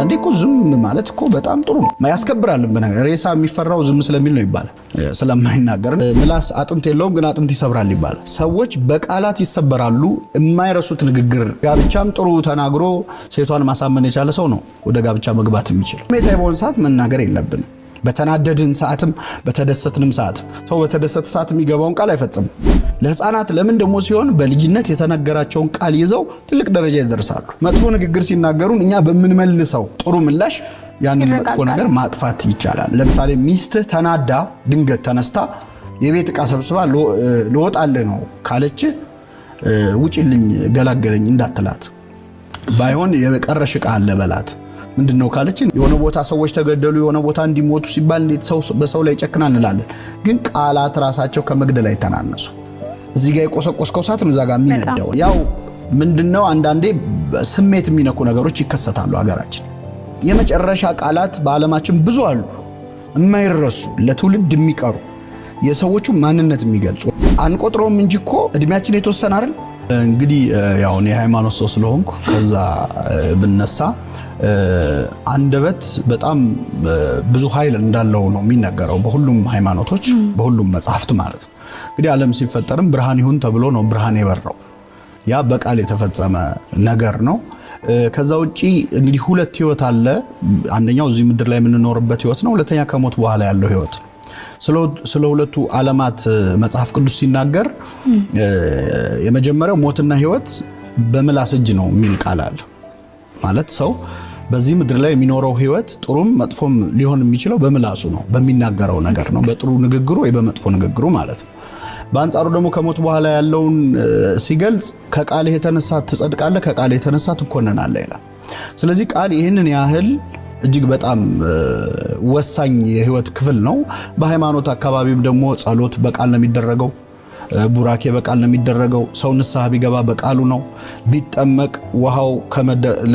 አንዳንዴ እኮ ዝም ማለት እኮ በጣም ጥሩ ነው ያስከብራል በነገር ሬሳ የሚፈራው ዝም ስለሚል ነው ይባላል ስለማይናገር ምላስ አጥንት የለውም ግን አጥንት ይሰብራል ይባላል ሰዎች በቃላት ይሰበራሉ የማይረሱት ንግግር ጋብቻም ጥሩ ተናግሮ ሴቷን ማሳመን የቻለ ሰው ነው ወደ ጋብቻ መግባት የሚችል ሜታይ በሆነ ሰዓት መናገር የለብንም በተናደድን ሰዓትም በተደሰትንም ሰዓት ሰው በተደሰተ ሰዓት የሚገባውን ቃል አይፈጽም ለህፃናት ለምን ደሞ ሲሆን በልጅነት የተነገራቸውን ቃል ይዘው ትልቅ ደረጃ ይደርሳሉ መጥፎ ንግግር ሲናገሩን እኛ በመንመልሰው ጥሩ ምላሽ ያንን መጥፎ ነገር ማጥፋት ይቻላል ለምሳሌ ሚስት ተናዳ ድንገት ተነስታ የቤት ዕቃ ሰብስባ ልወጣልህ ነው ካለች ውጪልኝ ገላገለኝ እንዳትላት ባይሆን የቀረሽ ዕቃ አለ በላት ምንድነው ካለች የሆነ ቦታ ሰዎች ተገደሉ የሆነ ቦታ እንዲሞቱ ሲባል እንዴት ሰው በሰው ላይ ጨክና እንላለን ግን ቃላት ራሳቸው ከመግደል አይተናነሱ እዚህ ጋር የቆሰቆስከው ሰዓት ነው ዛጋ የሚነዳው ያው ምንድነው አንዳንዴ ስሜት የሚነኩ ነገሮች ይከሰታሉ ሀገራችን የመጨረሻ ቃላት በአለማችን ብዙ አሉ የማይረሱ ለትውልድ የሚቀሩ የሰዎቹ ማንነት የሚገልጹ አንቆጥሮም እንጂ እኮ እድሜያችን የተወሰነ አይደል እንግዲህ ያው እኔ ሃይማኖት ሰው ስለሆንኩ ከዛ ብነሳ አንደበት በጣም ብዙ ኃይል እንዳለው ነው የሚነገረው በሁሉም ሃይማኖቶች በሁሉም መጽሐፍት ማለት ነው እንግዲህ ዓለም ሲፈጠርም ብርሃን ይሁን ተብሎ ነው ብርሃን የበራው ያ በቃል የተፈጸመ ነገር ነው ከዛ ውጪ እንግዲህ ሁለት ህይወት አለ አንደኛው እዚህ ምድር ላይ የምንኖርበት ህይወት ነው ሁለተኛ ከሞት በኋላ ያለው ህይወት ስለ ሁለቱ ዓለማት መጽሐፍ ቅዱስ ሲናገር የመጀመሪያው ሞትና ህይወት በምላስ እጅ ነው የሚል ቃል አለ ማለት ሰው በዚህ ምድር ላይ የሚኖረው ህይወት ጥሩም መጥፎም ሊሆን የሚችለው በምላሱ ነው በሚናገረው ነገር ነው በጥሩ ንግግሩ ወይ በመጥፎ ንግግሩ ማለት ነው በአንጻሩ ደግሞ ከሞት በኋላ ያለውን ሲገልጽ ከቃልህ የተነሳ ትጸድቃለህ ከቃልህ የተነሳ ትኮነናለህ ይላል ስለዚህ ቃል ይሄንን ያህል እጅግ በጣም ወሳኝ የህይወት ክፍል ነው በሃይማኖት አካባቢም ደግሞ ጸሎት በቃል ነው የሚደረገው ቡራኬ በቃል ነው የሚደረገው ሰው ንስሐ ቢገባ በቃሉ ነው ቢጠመቅ ውሃው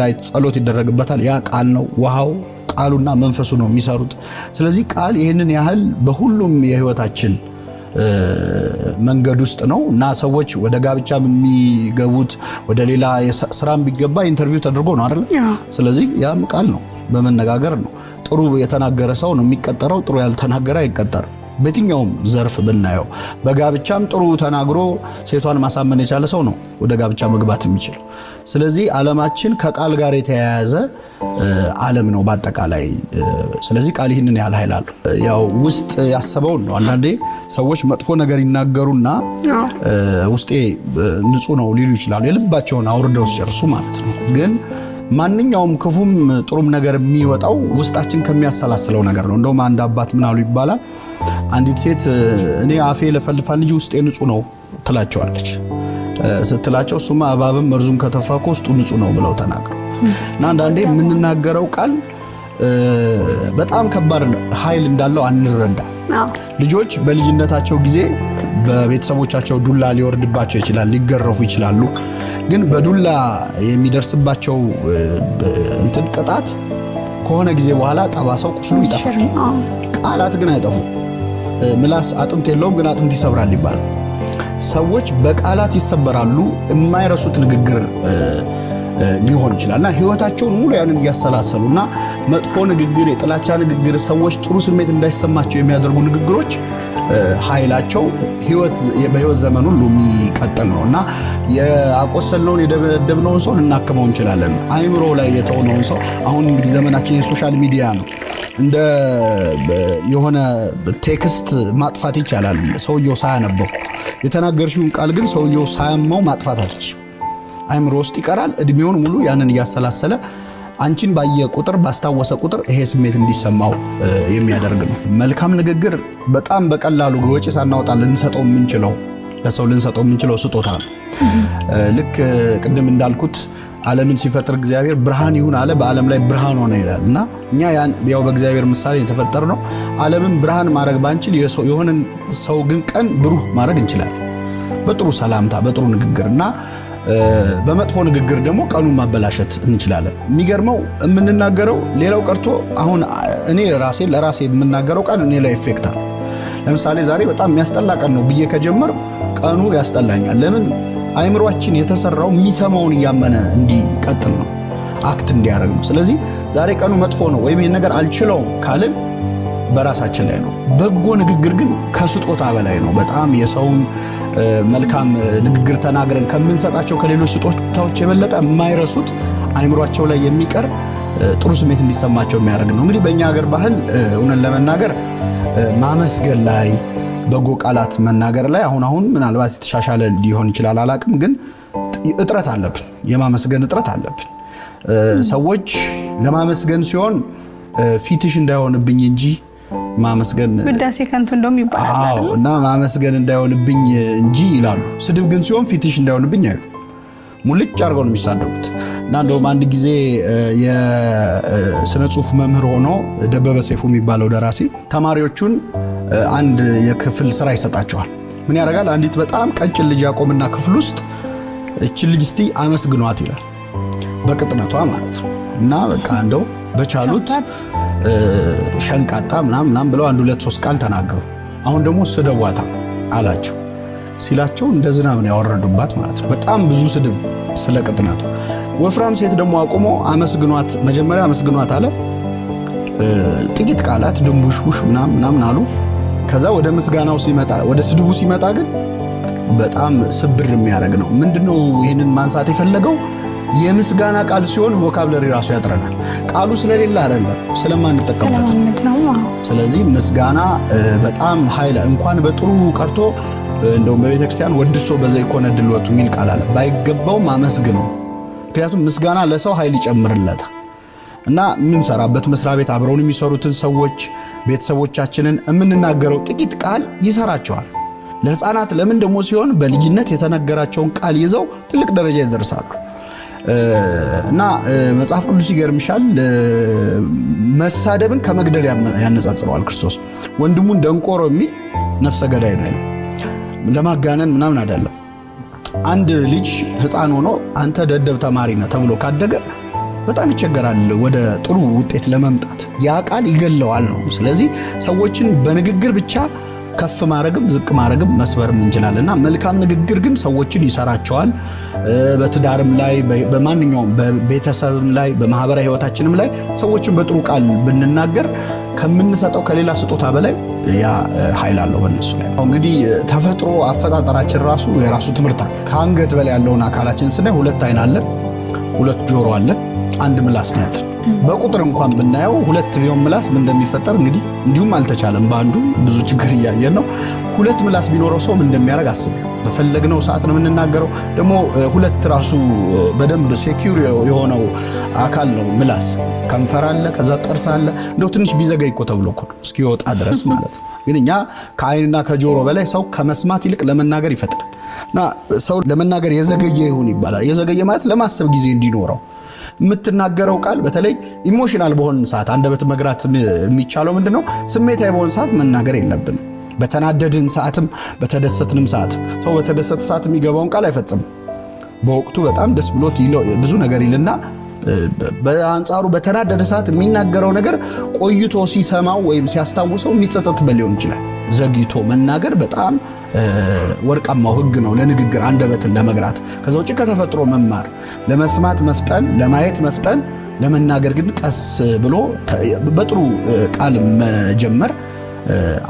ላይ ጸሎት ይደረግበታል ያ ቃል ነው ውሃው ቃሉና መንፈሱ ነው የሚሰሩት ስለዚህ ቃል ይሄንን ያህል በሁሉም የህይወታችን መንገድ ውስጥ ነው እና ሰዎች ወደ ጋብቻ የሚገቡት ወደ ሌላ ስራም ቢገባ ኢንተርቪው ተደርጎ ነው አይደል ስለዚህ ያም ቃል ነው በመነጋገር ነው ጥሩ የተናገረ ሰው ነው የሚቀጠረው ጥሩ ያልተናገረ አይቀጠርም በትኛውም ዘርፍ ብናየው በጋብቻም ጥሩ ተናግሮ ሴቷን ማሳመን የቻለ ሰው ነው ወደ ጋብቻ መግባት የሚችል ስለዚህ ዓለማችን ከቃል ጋር የተያያዘ ዓለም ነው በአጠቃላይ ስለዚህ ቃል ይህንን ያህል ኃይል አለው ያው ውስጥ ያሰበው ነው አንዳንዴ ሰዎች መጥፎ ነገር ይናገሩና ውስጤ ንጹህ ነው ሊሉ ይችላሉ የልባቸውን አውርደው ሲጨርሱ ማለት ነው ግን ማንኛውም ክፉም ጥሩም ነገር የሚወጣው ውስጣችን ከሚያሰላስለው ነገር ነው እንደውም አንድ አባት ምን አሉ ይባላል አንዲት ሴት እኔ አፌ ለፈልፋል እንጂ ውስጤ ንጹህ ነው ትላቸዋለች ስትላቸው እሱማ እባብም መርዙን ከተፋኮ ውስጡ ንጹህ ነው ብለው ተናገሩ እና አንዳንዴ የምንናገረው ቃል በጣም ከባድ ኃይል እንዳለው አንረዳ ልጆች በልጅነታቸው ጊዜ በቤተሰቦቻቸው ዱላ ሊወርድባቸው ይችላል ሊገረፉ ይችላሉ ግን በዱላ የሚደርስባቸው እንትን ቅጣት ከሆነ ጊዜ በኋላ ጠባሳው ቁስሉ ይጠፋል ቃላት ግን አይጠፉ ምላስ አጥንት የለውም ግን አጥንት ይሰብራል ይባላል ሰዎች በቃላት ይሰበራሉ የማይረሱት ንግግር ሊሆን ይችላልና ህይወታቸውን ሙሉ ያንን ያሰላሰሉና መጥፎ ንግግር የጥላቻ ንግግር ሰዎች ጥሩ ስሜት እንዳይሰማቸው የሚያደርጉ ንግግሮች ኃይላቸው በህይወት ዘመን ሁሉ የሚቀጥል ነውና ያቆሰልነውን የደበደብነውን ሰው ልናከመው እንችላለን አይምሮ ላይ የተወነውን ሰው አሁን እንግዲህ ዘመናችን የሶሻል ሚዲያ ነው እንደ የሆነ ቴክስት ማጥፋት ይቻላል ሰውየው ሳያነበው የተናገርሽውን ቃል ግን ሰውየው ሳያመው ማጥፋት አትችልም አይምሮ ውስጥ ይቀራል እድሜውን ሙሉ ያንን ያሰላሰለ አንቺን ባየ ቁጥር ባስታወሰ ቁጥር ይሄ ስሜት እንዲሰማው የሚያደርግ ነው መልካም ንግግር በጣም በቀላሉ ወጪ ሳናወጣ ልንሰጠው የምንችለው ለሰው ልንሰጠው የምንችለው ስጦታ ነው ልክ ቅድም እንዳልኩት ዓለምን ሲፈጥር እግዚአብሔር ብርሃን ይሁን አለ በዓለም ላይ ብርሃን ሆነ ይላልና እኛ ያው በእግዚአብሔር ምሳሌ የተፈጠረ ነው ዓለምን ብርሃን ማድረግ ባንችል የሆነ ሰው ግን ቀን ብሩህ ማድረግ እንችላለን በጥሩ ሰላምታ በጥሩ ንግግርና በመጥፎ ንግግር ደግሞ ቀኑን ማበላሸት እንችላለን የሚገርመው የምንናገረው ሌላው ቀርቶ አሁን እኔ ለራሴ የምናገረው ቃል እኔ ላይ ኢፌክት አለ ለምሳሌ ዛሬ በጣም የሚያስጠላ ቀን ነው ብዬ ከጀመር ቀኑ ያስጠላኛል ለምን አይምሮአችን የተሰራው የሚሰማውን ያመነ እንዲቀጥል ነው አክት እንዲያደርግ ነው ስለዚህ ዛሬ ቀኑ መጥፎ ነው ወይም ይሄን ነገር አልችለውም ካልን በራሳችን ላይ ነው። በጎ ንግግር ግን ከስጦታ በላይ ነው። በጣም የሰውን መልካም ንግግር ተናግረን ከምንሰጣቸው ከሌሎች ስጦታዎች የበለጠ የማይረሱት አይምሯቸው ላይ የሚቀር ጥሩ ስሜት እንዲሰማቸው የሚያደርግ ነው። እንግዲህ በእኛ ሀገር ባህል እውነት ለመናገር ማመስገን ላይ በጎ ቃላት መናገር ላይ አሁን ምናልባት የተሻሻለ ሊሆን ይችላል አላቅም፣ ግን እጥረት አለብን። የማመስገን እጥረት አለብን። ሰዎች ለማመስገን ሲሆን ፊትሽ እንዳይሆንብኝ እንጂ ማመስገን ውዳሴ ከንቱ እንደውም ይባላል እና ማመስገን እንዳይሆንብኝ እንጂ ይላሉ። ስድብ ግን ሲሆን ፊትሽ እንዳይሆንብኝ አይሉ ሙልጭ አድርገው ነው የሚሳደቡት። እና እንደውም አንድ ጊዜ የስነ ጽሁፍ መምህር ሆኖ ደበበ ሰይፉ የሚባለው ደራሲ ተማሪዎቹን አንድ የክፍል ስራ ይሰጣቸዋል። ምን ያደርጋል? አንዲት በጣም ቀጭን ልጅ ያቆምና ክፍል ውስጥ እቺ ልጅ እስቲ አመስግኗት ይላል፣ በቅጥነቷ ማለት ነው። እና በቃ እንደው በቻሉት ሸንቃጣ ምናምን ብለው 1 2 3 ቃል ተናገሩ። አሁን ደግሞ ስደቧታ አላቸው። ሲላቸው እንደ ዝናብ ነው ያወረዱባት ማለት ነው። በጣም ብዙ ስድብ ስለ ቅጥነቱ። ወፍራም ሴት ደግሞ አቁሞ አመስግኗት፣ መጀመሪያ አመስግኗት አለ። ጥቂት ቃላት ድንቡሽቡሽ ምናምን አሉ። ከዛ ወደ ምስጋናው ሲመጣ፣ ወደ ስድቡ ሲመጣ ግን በጣም ስብር የሚያደርግ ነው። ምንድነው ይህንን ማንሳት የፈለገው? የምስጋና ቃል ሲሆን ቮካብለሪ ራሱ ያጥረናል። ቃሉ ስለሌለ አይደለም፣ ስለማንጠቀምበት ነው። ስለዚህ ምስጋና በጣም ኃይል እንኳን በጥሩ ቀርቶ እንደውም በቤተክርስቲያን ወድሶ በዘይኮነ ድልወቱ የሚል ቃል አለ። ባይገባው ማመስግን ነው። ምክንያቱም ምስጋና ለሰው ኃይል ይጨምርለታል። እና የምንሰራበት መስሪያ ቤት አብረውን የሚሰሩትን ሰዎች ቤተሰቦቻችንን የምንናገረው ጥቂት ቃል ይሰራቸዋል። ለህፃናት ለምን ደግሞ ሲሆን በልጅነት የተነገራቸውን ቃል ይዘው ትልቅ ደረጃ ይደርሳሉ። እና መጽሐፍ ቅዱስ ይገርምሻል፣ መሳደብን ከመግደል ያነጻጽረዋል ክርስቶስ። ወንድሙን ደንቆሮ የሚል ነፍሰ ገዳይ ነው፣ ለማጋነን ምናምን አይደለም። አንድ ልጅ ህፃን ሆኖ አንተ ደደብ ተማሪ ነህ ተብሎ ካደገ በጣም ይቸገራል ወደ ጥሩ ውጤት ለመምጣት። ያ ቃል ይገለዋል ነው። ስለዚህ ሰዎችን በንግግር ብቻ ከፍ ማድረግም ዝቅ ማድረግም መስበርም እንችላለንና መልካም ንግግር ግን ሰዎችን ይሰራቸዋል። በትዳርም ላይ በማንኛውም በቤተሰብም ላይ በማህበራዊ ህይወታችንም ላይ ሰዎችን በጥሩ ቃል ብንናገር ከምንሰጠው ከሌላ ስጦታ በላይ ያ ኃይል አለው በእነሱ ላይ። እንግዲህ ተፈጥሮ አፈጣጠራችን ራሱ የራሱ ትምህርት አለ። ከአንገት በላይ ያለውን አካላችን ስናይ 2 አይን አለን፣ 2 ጆሮ አለን፣ 1 ምላስ ነው ያለን። በቁጥር እንኳን ብናየው 2 ቢሆን ምላስ ምን እንደሚፈጠር እንግዲህ እንዲሁም አልተቻለም። በአንዱ ብዙ ችግር እያየን ነው። 2 ምላስ ቢኖረው ሰው ምን እንደሚያደርግ አስብ። በፈለግነው ሰዓት ነው የምንናገረው። ደግሞ 2 ራሱ በደንብ ሴኪዩር የሆነው አካል ነው ምላስ። ከንፈር አለ፣ ከዛ ጥርስ አለ። እንደው ትንሽ ቢዘገይ እኮ ተብሎ እኮ እስኪወጣ ድረስ ማለት ነው። ግን እኛ ከአይንና ከጆሮ በላይ ሰው ከመስማት ይልቅ ለመናገር ይፈጥናል። እና ሰው ለመናገር የዘገየ ይሁን ይባላል። የዘገየ ማለት ለማሰብ ጊዜ እንዲኖረው የምትናገረው ቃል በተለይ ኢሞሽናል በሆነ ሰዓት አንደበት መግራት የሚቻለው ምንድነው? ስሜታዊ በሆነ ሰዓት መናገር የለብንም። በተናደድን ሰዓትም በተደሰትንም ሰዓትም ሰው በተደሰተ ሰዓት የሚገባውን ቃል አይፈጽም። በወቅቱ በጣም ደስ ብሎት ብዙ ነገር ይልና በአንጻሩ በተናደደ ሰዓት የሚናገረው ነገር ቆይቶ ሲሰማው ወይም ሲያስታውሰው የሚጸጸትበት ሊሆን ይችላል። ዘግይቶ መናገር በጣም ወርቃማው ሕግ ነው ለንግግር አንደበትን ለመግራት። ከዛ ውጭ ከተፈጥሮ መማር፣ ለመስማት መፍጠን፣ ለማየት መፍጠን፣ ለመናገር ግን ቀስ ብሎ በጥሩ ቃል መጀመር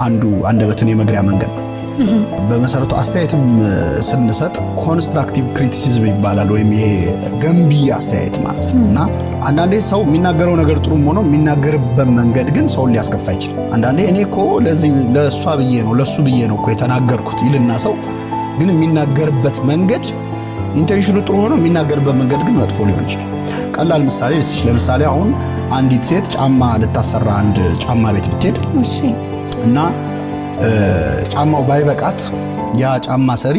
አንዱ አንደበትን የመግሪያ መንገድ ነው። በመሰረቱ አስተያየትም ስንሰጥ ኮንስትራክቲቭ ክሪቲሲዝም ይባላል፣ ወይም ይሄ ገንቢ አስተያየት ማለት ነው። እና አንዳንዴ ሰው የሚናገረው ነገር ጥሩም ሆኖ የሚናገርበት መንገድ ግን ሰውን ሊያስከፋ ይችላል። አንዳንዴ እኔ እኮ ለእሷ ብዬ ነው ለሱ ብዬ ነው እኮ የተናገርኩት ይልና ሰው ግን የሚናገርበት መንገድ ኢንቴንሽኑ ጥሩ ሆኖ የሚናገርበት መንገድ ግን መጥፎ ሊሆን ይችላል። ቀላል ምሳሌ ልስጥሽ። ለምሳሌ አሁን አንዲት ሴት ጫማ ልታሰራ አንድ ጫማ ቤት ብትሄድ እና ጫማው ባይበቃት ያ ጫማ ሰሪ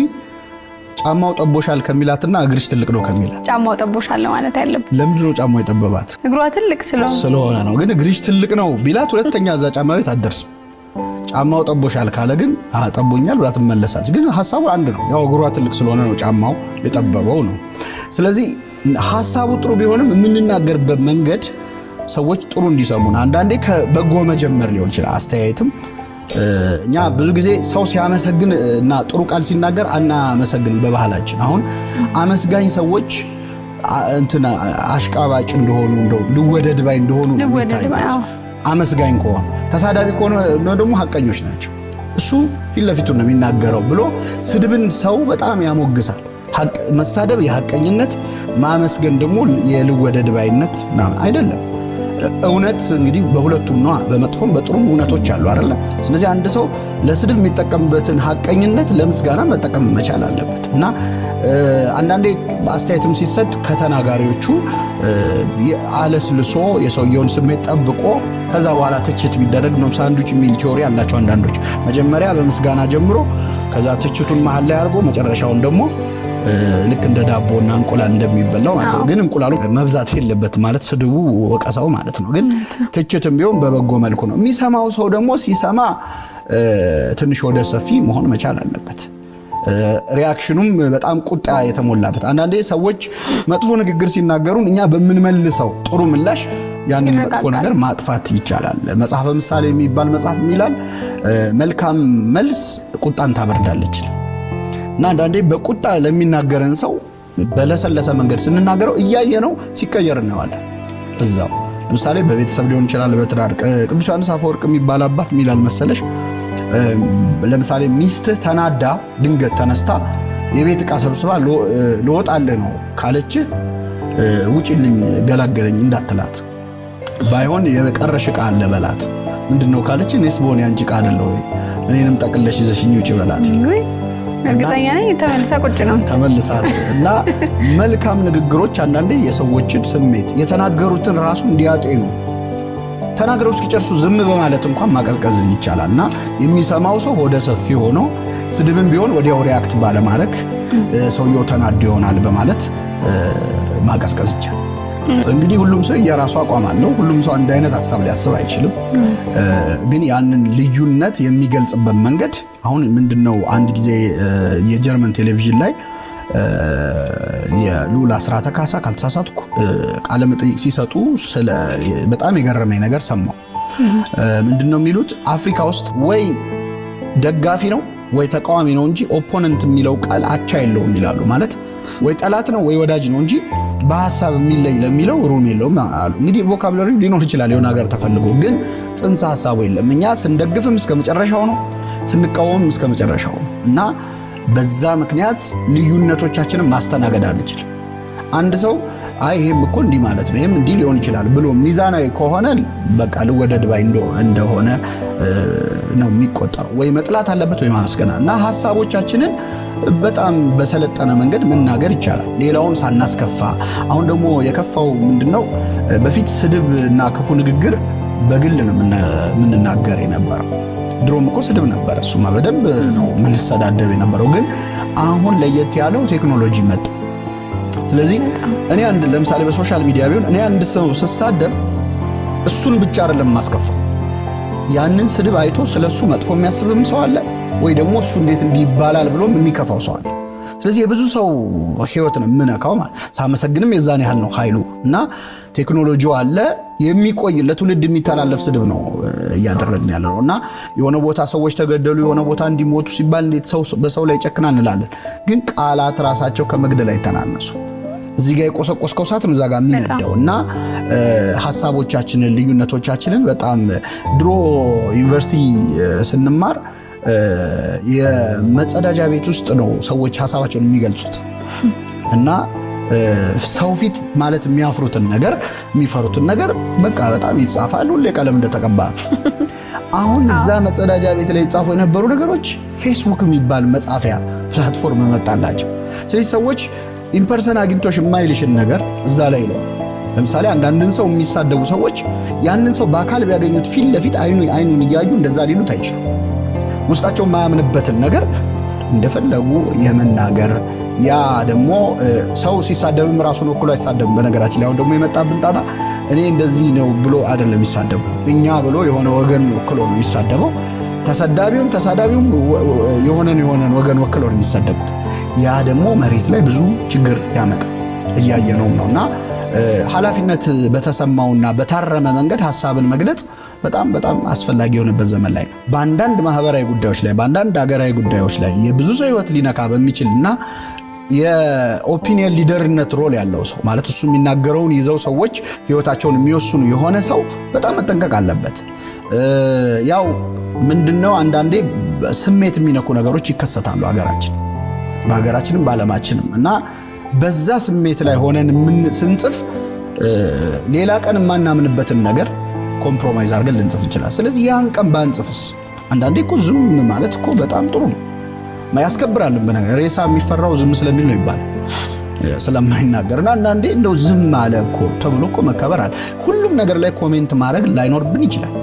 ጫማው ጠቦሻል ከሚላትና እግርሽ ትልቅ ነው ከሚላት ጫማው ጠቦሻል ማለት ያለበት ለምንድን ነው ጫማው የጠበባት? እግሯ ትልቅ ስለሆነ ነው። ግን እግርሽ ትልቅ ነው ቢላት ሁለተኛ እዛ ጫማ ቤት አትደርስም። ጫማው ጠቦሻል ካለ ግን ጠቦኛል ብላ ትመለሳለች። ግን ሐሳቡ አንድ ነው። ያው እግሯ ትልቅ ስለሆነ ነው ጫማው የጠበበው ነው። ስለዚህ ሐሳቡ ጥሩ ቢሆንም የምንናገርበት መንገድ ሰዎች ጥሩ እንዲሰሙን አንዳንዴ ከበጎ መጀመር ሊሆን ይችላል። አስተያየትም እኛ ብዙ ጊዜ ሰው ሲያመሰግን እና ጥሩ ቃል ሲናገር አናመሰግን በባህላችን። አሁን አመስጋኝ ሰዎች እንትና አሽቃባጭ እንደሆኑ እንደው ልወደድ ባይ እንደሆኑ የሚታዩት። አመስጋኝ ከሆነ ተሳዳቢ ከሆነ ደግሞ ሐቀኞች ናቸው። እሱ ፊት ለፊቱ ነው የሚናገረው ብሎ ስድብን ሰው በጣም ያሞግሳል። መሳደብ የሐቀኝነት፣ ማመስገን ደግሞ የልወደድ ባይነት ምናምን አይደለም። እውነት እንግዲህ በሁለቱም ነው፣ በመጥፎም በጥሩም እውነቶች አሉ አይደለ? ስለዚህ አንድ ሰው ለስድብ የሚጠቀምበትን ሐቀኝነት ለምስጋና መጠቀም መቻል አለበት እና አንዳንዴ አስተያየትም ሲሰጥ ከተናጋሪዎቹ አለስልሶ የሰውየውን ስሜት ጠብቆ ከዛ በኋላ ትችት ቢደረግ ነው። ሳንዱች የሚል ቲዮሪ አላቸው አንዳንዶች። መጀመሪያ በምስጋና ጀምሮ ከዛ ትችቱን መሃል ላይ አድርጎ መጨረሻውን ደግሞ ልክ እንደ ዳቦና እንቁላል እንደሚበላው ማለት ነው። ግን እንቁላሉ መብዛት የለበትም ማለት ስድቡ ወቀሳው ማለት ነው። ግን ትችትም ቢሆን በበጎ መልኩ ነው። የሚሰማው ሰው ደግሞ ሲሰማ ትንሽ ወደ ሰፊ መሆን መቻል አለበት። ሪአክሽኑም በጣም ቁጣ የተሞላበት። አንዳንዴ ሰዎች መጥፎ ንግግር ሲናገሩን እኛ በምንመልሰው ጥሩ ምላሽ ያንን መጥፎ ነገር ማጥፋት ይቻላል። መጽሐፈ ምሳሌ የሚባል መጽሐፍ ይላል መልካም መልስ ቁጣን ታበርዳለች። እና አንዳንዴ በቁጣ ለሚናገረን ሰው በለሰለሰ መንገድ ስንናገረው እያየ ነው ሲቀየር እናዋለን። እዛው ለምሳሌ በቤተሰብ ሊሆን ይችላል፣ በትዳር። ቅዱስ ዮሐንስ አፈወርቅ የሚባል አባት ሚላል መሰለሽ ለምሳሌ ሚስትህ ተናዳ ድንገት ተነስታ የቤት ዕቃ ሰብስባ ልወጣልህ ነው ካለች ውጪልኝ ገላገለኝ እንዳትላት፣ ባይሆን የቀረሽ ዕቃ አለ በላት። ምንድነው ካለች እኔስ በሆነ ያንቺ ዕቃ አይደለ ወይ እኔንም ጠቅለሽ ይዘሽኝ ውጪ በላት። እርግጠኛ ነኝ ተመልሳ ቁጭ ነው ተመልሳ። እና መልካም ንግግሮች አንዳንዴ የሰዎችን ስሜት የተናገሩትን ራሱ እንዲያጤኑ ተናግረው እስኪጨርሱ ዝም በማለት እንኳን ማቀዝቀዝ ይቻላል። እና የሚሰማው ሰው ወደ ሰፊ ሆኖ ስድብም ቢሆን ወዲያው ሪአክት ባለማድረግ ሰውየው ተናዶ ይሆናል በማለት ማቀዝቀዝ ይቻላል። እንግዲህ ሁሉም ሰው የራሱ አቋም አለው። ሁሉም ሰው አንድ አይነት ሐሳብ ሊያስብ አይችልም። ግን ያንን ልዩነት የሚገልጽበት መንገድ አሁን ምንድነው? አንድ ጊዜ የጀርመን ቴሌቪዥን ላይ የሉላ አስራተ ካሳ ካልተሳሳትኩ ቃለ መጠይቅ ሲሰጡ በጣም የገረመኝ ነገር ሰማሁ። ምንድነው የሚሉት? አፍሪካ ውስጥ ወይ ደጋፊ ነው ወይ ተቃዋሚ ነው እንጂ ኦፖነንት የሚለው ቃል አቻ የለውም ይላሉ። ማለት ወይ ጠላት ነው ወይ ወዳጅ ነው እንጂ በሐሳብ የሚለይ ለሚለው ሩም የለውም አሉ። እንግዲህ ቮካብላሪ ሊኖር ይችላል የሆነ ሀገር ተፈልጎ፣ ግን ጽንሰ ሐሳቡ የለም። እኛ ስንደግፍም እስከ መጨረሻው ነው፣ ስንቃወምም እስከ መጨረሻው ነው። እና በዛ ምክንያት ልዩነቶቻችንን ማስተናገድ አንችልም። አንድ ሰው አይ ይሄም እኮ እንዲህ ማለት ነው ይሄም እንዲህ ሊሆን ይችላል ብሎ ሚዛናዊ ከሆነ በቃ ልወደድ ባይ እንደሆነ ነው የሚቆጠረው። ወይ መጥላት አለበት ወይ ማመስገን። እና ሐሳቦቻችንን በጣም በሰለጠነ መንገድ መናገር ይቻላል፣ ሌላውን ሳናስከፋ። አሁን ደግሞ የከፋው ምንድነው? በፊት ስድብ እና ክፉ ንግግር በግል ነው የምንናገር የነበረው። ድሮም እኮ ስድብ ነበር፣ እሱማ በደንብ ነው የምንሰዳደብ የነበረው። ግን አሁን ለየት ያለው ቴክኖሎጂ መጣ። ስለዚህ እኔ ለምሳሌ በሶሻል ሚዲያ ቢሆን እኔ አንድ ሰው ስሳደብ እሱን ብቻ አይደለም ማስከፋው፣ ያንን ስድብ አይቶ ስለሱ መጥፎ የሚያስብም ሰው አለ፣ ወይ ደግሞ እሱ እንዴት እንዲህ ይባላል ብሎም የሚከፋው ሰው አለ። ስለዚህ የብዙ ሰው ህይወት ነው የምነካው ማለት። ሳመሰግንም የዛን ያህል ነው ኃይሉ። እና ቴክኖሎጂው አለ፣ የሚቆይ ለትውልድ የሚተላለፍ ስድብ ነው እያደረግን ያለ ነው። እና የሆነ ቦታ ሰዎች ተገደሉ፣ የሆነ ቦታ እንዲሞቱ ሲባል እንዴት ሰው በሰው ላይ ጨክና እንላለን። ግን ቃላት ራሳቸው ከመግደል አይተናነሱ። እዚህ ጋር የቆሰቆስከው እሳት ነው እዛ ጋር የሚነደው። እና ሐሳቦቻችንን ልዩነቶቻችንን በጣም ድሮ ዩኒቨርሲቲ ስንማር የመጸዳጃ ቤት ውስጥ ነው ሰዎች ሐሳባቸውን የሚገልጹት። እና ሰው ፊት ማለት የሚያፍሩትን ነገር የሚፈሩትን ነገር በቃ በጣም ይጻፋል፣ ሁሌ ቀለም እንደተቀባ። አሁን እዛ መጸዳጃ ቤት ላይ ይጻፉ የነበሩ ነገሮች ፌስቡክ የሚባል መጻፊያ ፕላትፎርም መጣላቸው። ስለዚህ ሰዎች ኢምፐርሰን አግኝቶሽ የማይልሽን ነገር እዛ ላይ ነው። ለምሳሌ አንዳንድን ሰው የሚሳደቡ ሰዎች ያንን ሰው በአካል ቢያገኙት ፊት ለፊት አይኑን እያዩ እንደዛ ሊሉት አይችሉም። ውስጣቸው የማያምንበትን ነገር እንደፈለጉ የመናገር፣ ያ ደግሞ ሰው ሲሳደብም ራሱን ወክሎ አይሳደብም። በነገራችን ላይ አሁን ደግሞ የመጣብን ጣጣ እኔ እንደዚህ ነው ብሎ አይደለም የሚሳደቡ፣ እኛ ብሎ የሆነ ወገን ወክሎ ነው የሚሳደበው። ተሰዳቢውም ተሳዳቢውም የሆነን ወገን ወክሎ ነው የሚሳደቡት። ያ ደግሞ መሬት ላይ ብዙ ችግር ያመጣል፣ እያየነው ነውና ኃላፊነት በተሰማውና በታረመ መንገድ ሐሳብን መግለጽ በጣም በጣም አስፈላጊ የሆነበት ዘመን ላይ ነው። በአንዳንድ ማህበራዊ ጉዳዮች ላይ፣ በአንዳንድ ሀገራዊ ጉዳዮች ላይ የብዙ ሰው ህይወት ሊነካ በሚችልና የኦፒኒየን ሊደርነት ሮል ያለው ሰው ማለት እሱ የሚናገረውን ይዘው ሰዎች ህይወታቸውን የሚወስኑ የሆነ ሰው በጣም መጠንቀቅ አለበት። ያው ምንድነው አንዳንዴ ስሜት የሚነኩ ነገሮች ይከሰታሉ በሀገራችንም በዓለማችንም እና በዛ ስሜት ላይ ሆነን ስንጽፍ ሌላ ቀን የማናምንበትን ነገር ኮምፕሮማይዝ አድርገን ልንጽፍ እንችላለን። ስለዚህ ያን ቀን ባንጽፍስ? አንዳንዴ እኮ ዝም ማለት እኮ በጣም ጥሩ ነው፣ ያስከብራልን። በነገር ሬሳ የሚፈራው ዝም ስለሚል ነው ይባላል፣ ስለማይናገርና አንዳንዴ እንደው ዝም አለ እኮ ተብሎ እኮ መከበር አለ። ሁሉም ነገር ላይ ኮሜንት ማድረግ ላይኖርብን ይችላል።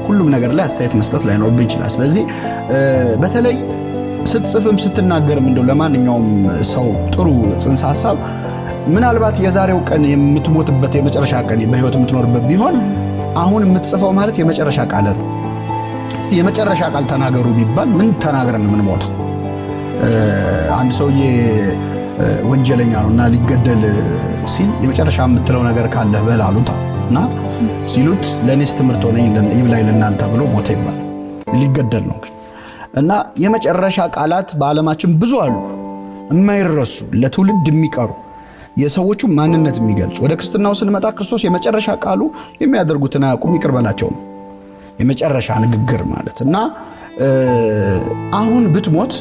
ሁሉም ነገር ላይ አስተያየት መስጠት ላይኖርብን ይችላል። ስለዚህ በተለይ ስትጽፍም ስትናገርም እንደው ለማንኛውም ሰው ጥሩ ጽንሰ ሐሳብ ምናልባት የዛሬው ቀን የምትሞትበት የመጨረሻ ቀን በህይወት የምትኖርበት ቢሆን አሁን የምትጽፈው ማለት የመጨረሻ ቃል ነው። እስቲ የመጨረሻ ቃል ተናገሩ ቢባል ምን ተናግረን የምንሞተው? አንድ ሰውዬ ወንጀለኛ ነውና ሊገደል ሲል የመጨረሻ የምትለው ነገር ካለ በል አሉት እና ሲሉት ለኔስ ትምህርት ሆነኝ ይብላኝ ለእናንተ ብሎ ሞተ ይባላል። ሊገደል ነው እና የመጨረሻ ቃላት በዓለማችን ብዙ አሉ፣ የማይረሱ ለትውልድ የሚቀሩ የሰዎቹ ማንነት የሚገልጹ። ወደ ክርስትናው ስንመጣ ክርስቶስ የመጨረሻ ቃሉ የሚያደርጉትን አያውቁም ይቅር በላቸው ነው የመጨረሻ ንግግር ማለት እና አሁን ብትሞት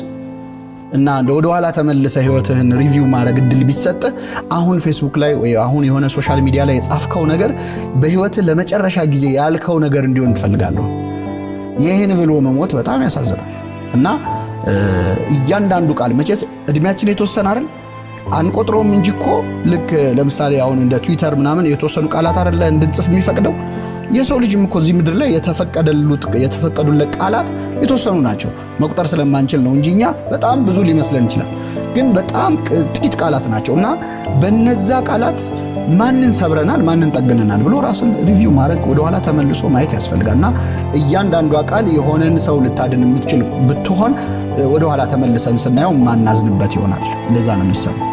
እና ወደ ኋላ ተመልሰ ህይወትህን ሪቪው ማድረግ እድል ቢሰጥ አሁን ፌስቡክ ላይ ወይ አሁን የሆነ ሶሻል ሚዲያ ላይ የጻፍከው ነገር በህይወትህ ለመጨረሻ ጊዜ ያልከው ነገር እንዲሆን ትፈልጋለህ። ይህን ብሎ መሞት በጣም ያሳዝናል እና እያንዳንዱ ቃል መቼስ እድሜያችን የተወሰነ አይደል አንቆጥሮም እንጂ እኮ ልክ ለምሳሌ አሁን እንደ ትዊተር ምናምን የተወሰኑ ቃላት አይደለ እንድንጽፍ የሚፈቅደው። የሰው ልጅም እኮ እዚህ ምድር ላይ የተፈቀዱለት ቃላት የተወሰኑ ናቸው። መቁጠር ስለማንችል ነው እንጂ እኛ በጣም ብዙ ሊመስለን ይችላል፣ ግን በጣም ጥቂት ቃላት ናቸው እና በነዛ ቃላት ማንን ሰብረናል ማንን ጠግነናል ብሎ ራስን ሪቪው ማድረግ ወደኋላ ተመልሶ ማየት ያስፈልጋልና እያንዳንዷ ቃል የሆነን ሰው ልታድን የምትችል ብትሆን ወደኋላ ተመልሰን ስናየው ማናዝንበት ይሆናል። እንደዛ ነው የሚሰማው።